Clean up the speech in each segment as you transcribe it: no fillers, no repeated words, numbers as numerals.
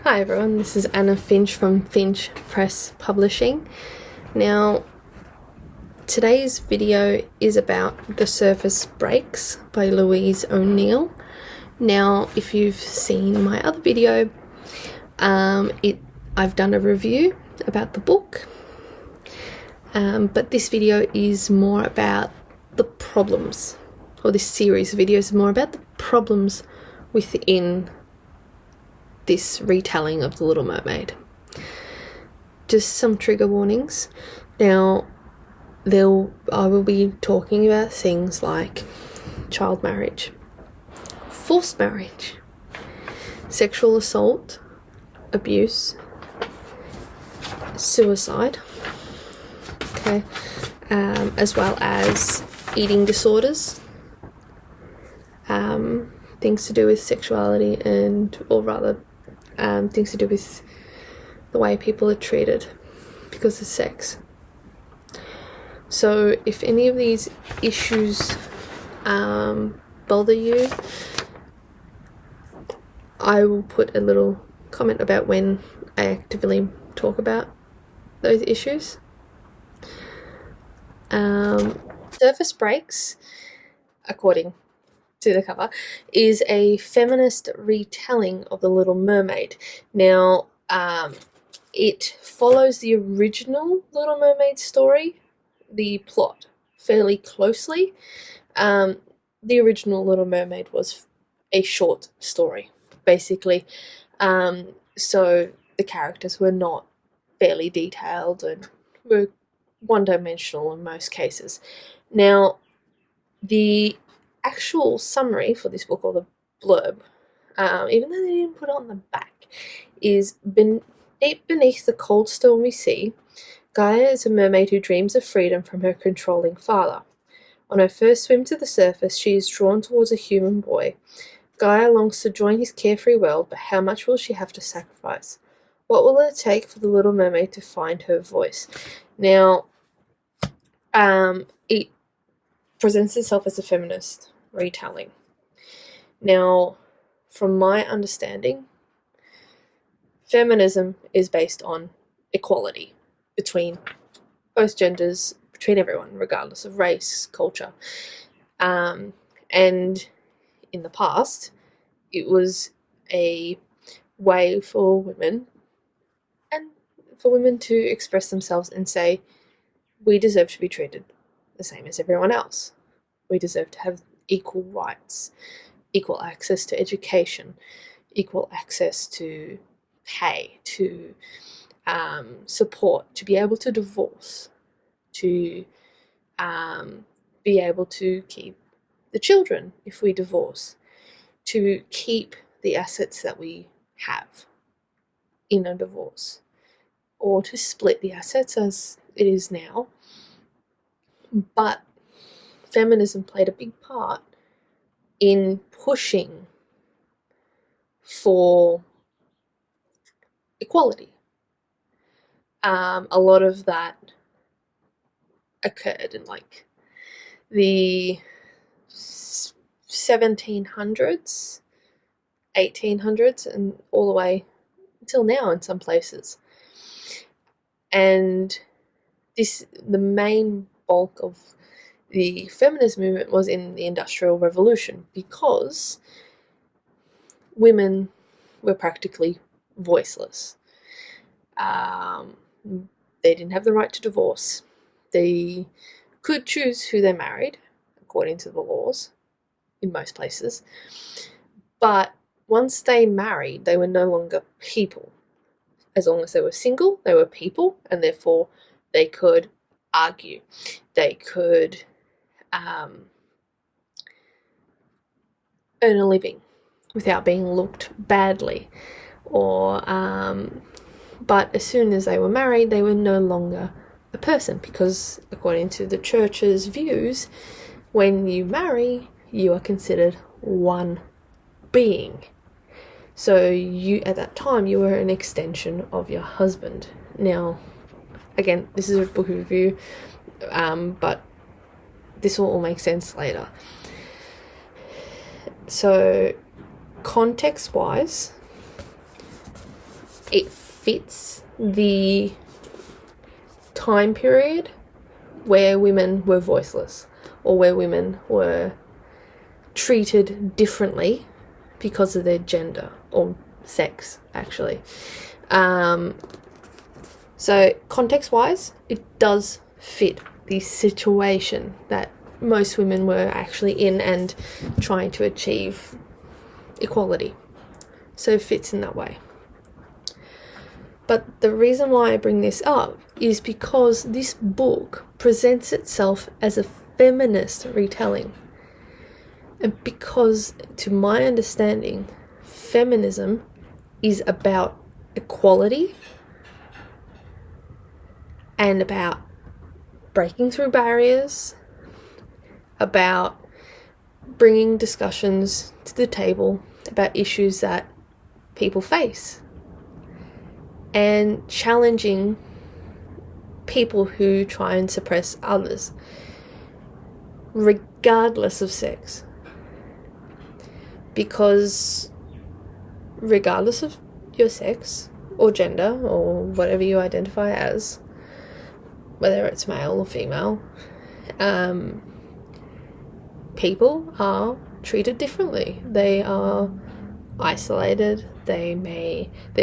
Hi everyone, this is Anna Finch from Finch Press Publishing. Now, today's video is about The Surface Breaks by Louise O'Neill. Now, if you've seen my other video, I've done a review about the book, but this video is more about the problems, or this series of videos is more about the problems within this retelling of The Little Mermaid. Just some trigger warnings. Now, I will be talking about things like child marriage, forced marriage, sexual assault, abuse, suicide, as well as eating disorders, things to do with sexuality things to do with the way people are treated because of sex. So if any of these issues bother you, I will put a little comment about when I actively talk about those issues. Surface Breaks, according to the cover, is a feminist retelling of The Little Mermaid. Now, it follows the original Little Mermaid story, the plot, fairly closely. The original Little Mermaid was a short story, basically. So the characters were not fairly detailed and were one-dimensional in most cases. Now, the actual summary for this book, or the blurb, even though they didn't put it on the back, is deep beneath the cold stormy sea, Gaia is a mermaid who dreams of freedom from her controlling father. On her first swim to the surface, she is drawn towards a human boy. Gaia longs to join his carefree world, but how much will she have to sacrifice? What will it take for the Little Mermaid to find her voice? Now, it presents itself as a feminist retelling. Now, from my understanding, feminism is based on equality between both genders, between everyone, regardless of race, culture. And in the past, it was a way for women to express themselves and say, we deserve to be treated the same as everyone else. We deserve to have equal rights, equal access to education, equal access to pay, to support, to be able to divorce, to be able to keep the children if we divorce, to keep the assets that we have in a divorce, or to split the assets as it is now. But feminism played a big part in pushing for equality. A lot of that occurred in like the 1700s, 1800s, and all the way until now in some places. And the main bulk of the feminist movement was in the Industrial Revolution, because women were practically voiceless. They didn't have the right to divorce. They could choose who they married, according to the laws, in most places. But once they married, they were no longer people. As long as they were single, they were people, and therefore they could argue. They could earn a living without being looked badly, but as soon as they were married, they were no longer a person, because according to the church's views, when you marry, you are considered one being. So at that time, you were an extension of your husband. Now, again, this is a book review, but this will all make sense later. So, context-wise, it fits the time period where women were voiceless, or where women were treated differently because of their gender or sex, actually. So context-wise, it does fit the situation that most women were actually in and trying to achieve equality. So it fits in that way. But the reason why I bring this up is because this book presents itself as a feminist retelling. And because, to my understanding, feminism is about equality and about breaking through barriers, about bringing discussions to the table about issues that people face, and challenging people who try and suppress others, regardless of sex. Because regardless of your sex or gender or whatever you identify as, whether it's male or female, people are treated differently. They are isolated. Their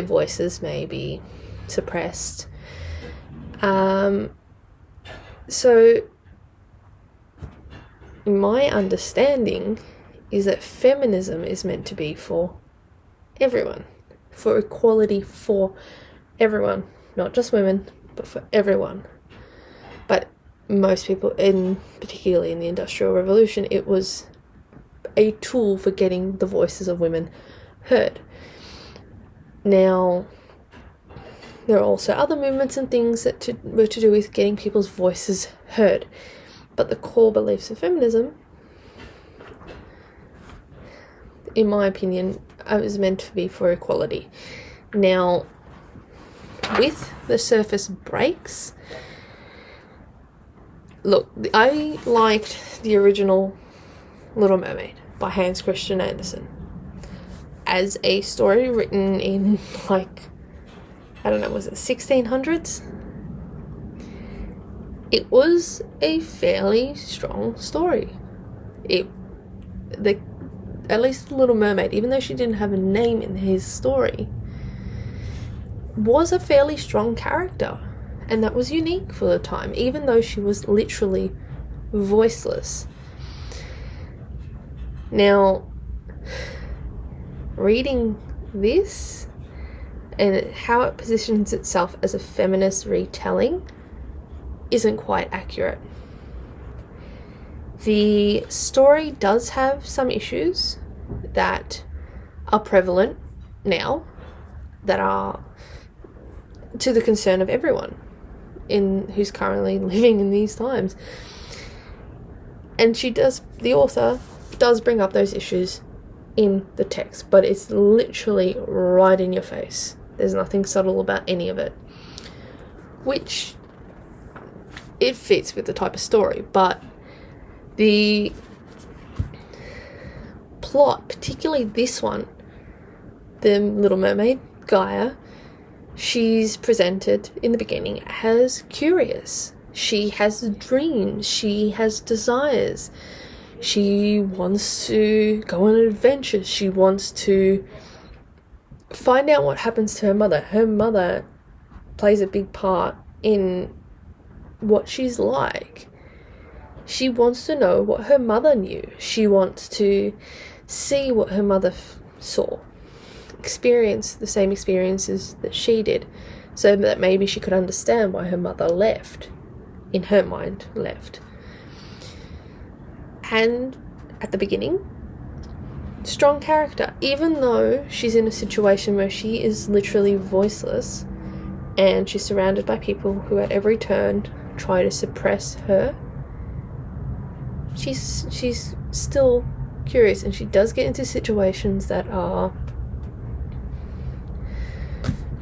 voices may be suppressed. So my understanding is that feminism is meant to be for everyone, for equality for everyone, not just women, but for everyone. But most people, particularly in the Industrial Revolution, it was a tool for getting the voices of women heard. Now, there are also other movements and things that were to do with getting people's voices heard. But the core beliefs of feminism, in my opinion, is meant to be for equality. Now, with the surface breaks, look, I liked the original Little Mermaid by Hans Christian Andersen as a story written in, was it 1600s? It was a fairly strong story. At least the Little Mermaid, even though she didn't have a name in his story, was a fairly strong character. And that was unique for the time, even though she was literally voiceless. Now, reading this and how it positions itself as a feminist retelling isn't quite accurate. The story does have some issues that are prevalent now, that are to the concern of everyone who's currently living in these times. And the author does bring up those issues in the text, but it's literally right in your face. There's nothing subtle about any of it, which it fits with the type of story. But the plot, particularly this one, the Little Mermaid, Gaia, she's presented in the beginning as curious. She has dreams. She has desires. She wants to go on adventures. She wants to find out what happens to her mother. Her mother plays a big part in what she's like. She wants to know what her mother knew. She wants to see what her mother saw, experience the same experiences that she did, so that maybe she could understand why her mother left, in her mind, left. And at the beginning, strong character, even though she's in a situation where she is literally voiceless and she's surrounded by people who at every turn try to suppress her. She's still curious, and she does get into situations that are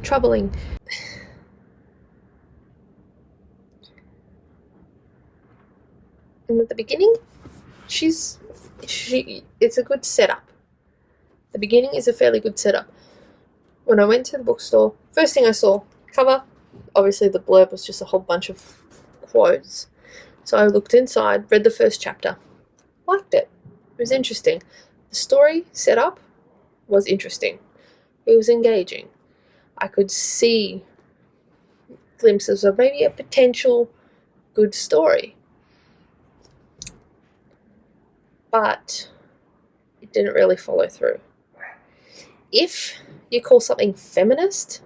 troubling. And at the beginning, it's a good setup. The beginning is a fairly good setup. when I went to the bookstore, first thing I saw, cover, obviously the blurb was just a whole bunch of quotes. So I looked inside, read the first chapter, liked it. It was interesting. The story setup was interesting. It was engaging. I could see glimpses of maybe a potential good story. But it didn't really follow through. If you call something feminist,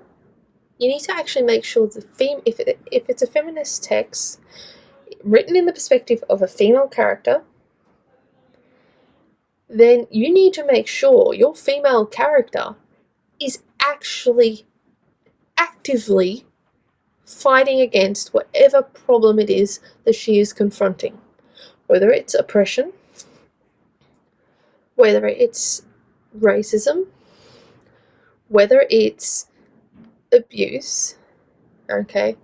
you need to actually make sure if it's a feminist text written in the perspective of a female character, then you need to make sure your female character is actually actively fighting against whatever problem it is that she is confronting. Whether it's oppression, whether it's racism, whether it's abuse, okay?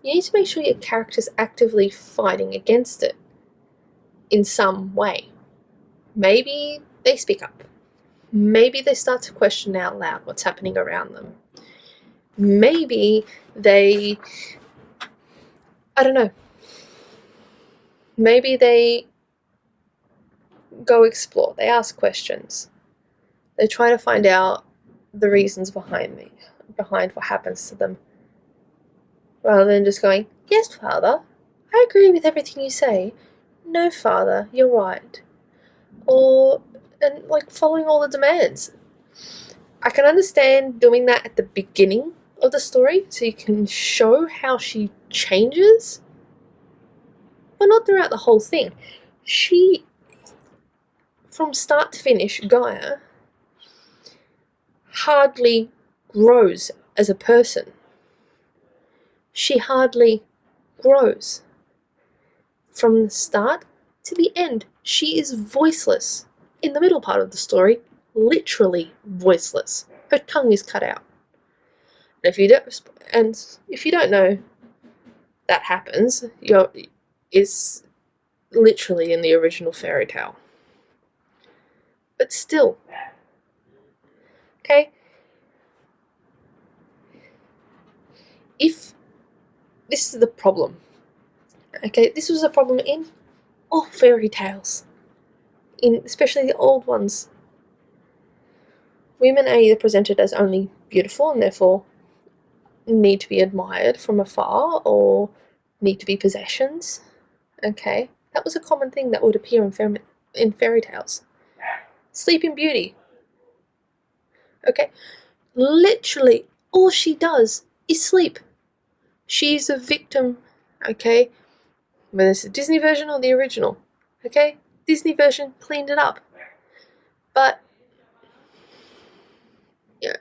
You need to make sure your character's actively fighting against it in some way. Maybe they speak up. Maybe they start to question out loud what's happening around them. Maybe they, I don't know, maybe they go explore, they ask questions. They try to find out the reasons behind what happens to them. Rather than just going, yes, Father, I agree with everything you say. No, Father, you're right. And following all the demands. I can understand doing that at the beginning of the story so you can show how she changes, but not throughout the whole thing. She, from start to finish, Gaia, hardly grows as a person. She hardly grows. From the start to the end, she is voiceless. In the middle part of the story, literally voiceless. Her tongue is cut out. And if you don't know that happens, it's literally in the original fairy tale. But still, okay? If this is the problem, okay, this was a problem in all fairy tales, especially the old ones. Women are either presented as only beautiful and therefore need to be admired from afar or need to be possessions. Okay, that was a common thing that would appear in fairy tales. Sleeping Beauty. Okay, literally all she does is sleep. She's a victim, okay, whether it's the Disney version or the original, okay? Disney version cleaned it up. But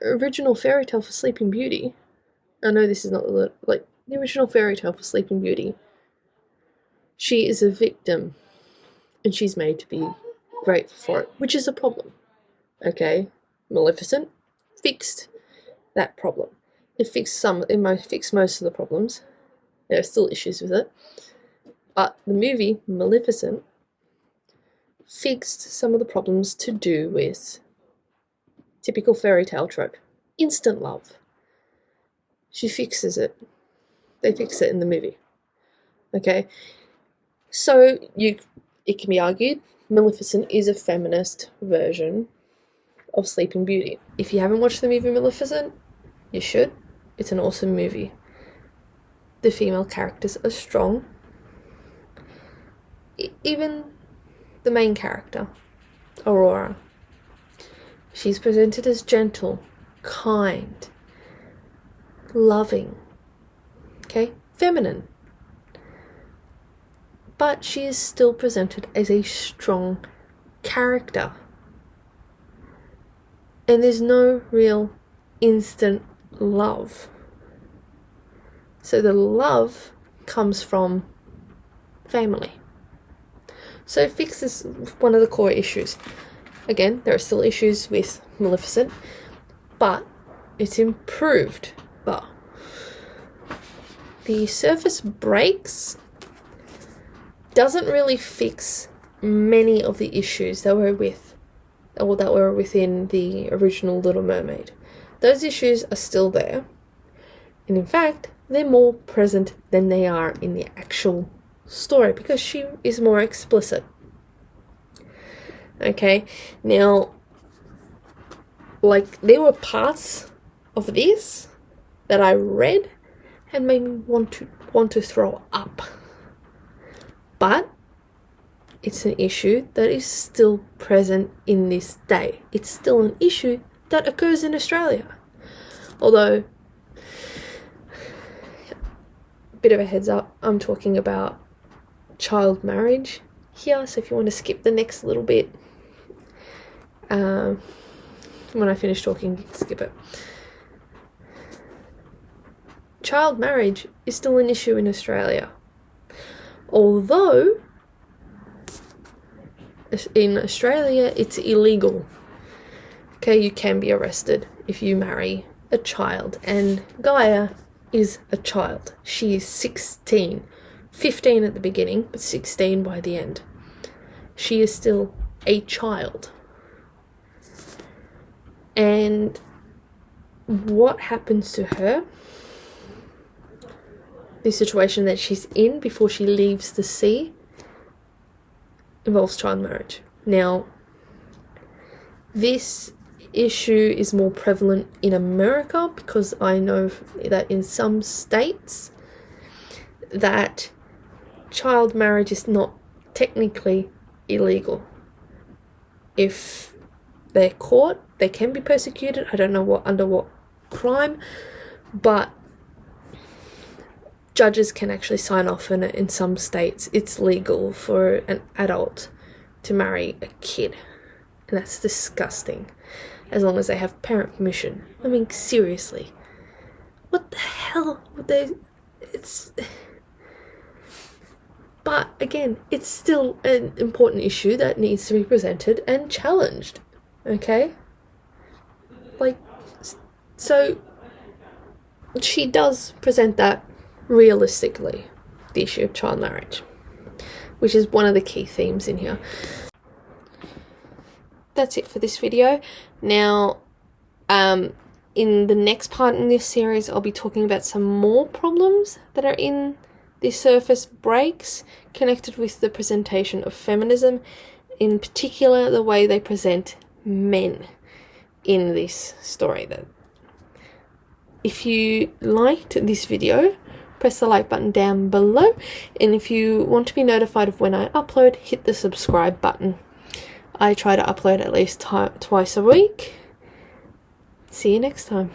original fairy tale for Sleeping Beauty, I know this is not the original fairy tale for Sleeping Beauty, she is a victim and she's made to be grateful for it, which is a problem, okay? Maleficent fixed that problem. It fixed most of the problems. There are still issues with it. But the movie Maleficent fixed some of the problems to do with typical fairy tale trope. Instant love. She fixes it. They fix it in the movie. Okay? So it can be argued Maleficent is a feminist version of Sleeping Beauty. If you haven't watched the movie Maleficent, you should. It's an awesome movie. The female characters are strong. Even the main character, Aurora, she's presented as gentle, kind, loving, okay, feminine. But she is still presented as a strong character. And there's no real instant love. So the love comes from family. So it fixes one of the core issues. Again, there are still issues with Maleficent, but it's improved. But the surface breaks doesn't really fix many of the issues that were within the original Little Mermaid. those issues are still there. And in fact, they're more present than they are in the actual story because she is more explicit. Okay, now, like, there were parts of this that I read and made me want to throw up. But it's an issue that is still present in this day. It's still an issue that occurs in Australia. Although, a bit of a heads up, I'm talking about child marriage here, so if you want to skip the next little bit, when I finish talking, skip it. Child marriage is still an issue in Australia. Although, in Australia, it's illegal. Okay, you can be arrested if you marry a child. And Gaia is a child. She is 16. 15 at the beginning, but 16 by the end. She is still a child. And what happens to her, the situation that she's in before she leaves the sea, involves child marriage. Now, this issue is more prevalent in America because I know that in some states that child marriage is not technically illegal. If they're caught, they can be persecuted. I don't know under what crime, but judges can actually sign off on it. In some states, it's legal for an adult to marry a kid, and that's disgusting, as long as they have parent permission. I mean, seriously, what the hell would they? But again, it's still an important issue that needs to be presented and challenged. Okay, so she does present that realistically, the issue of child marriage, which is one of the key themes in here. That's it for this video. Now, in the next part in this series, I'll be talking about some more problems that are in the surface breaks connected with the presentation of feminism, in particular the way they present men in this story. If you liked this video, press the like button down below, and if you want to be notified of when I upload, hit the subscribe button. I try to upload at least twice a week. See you next time.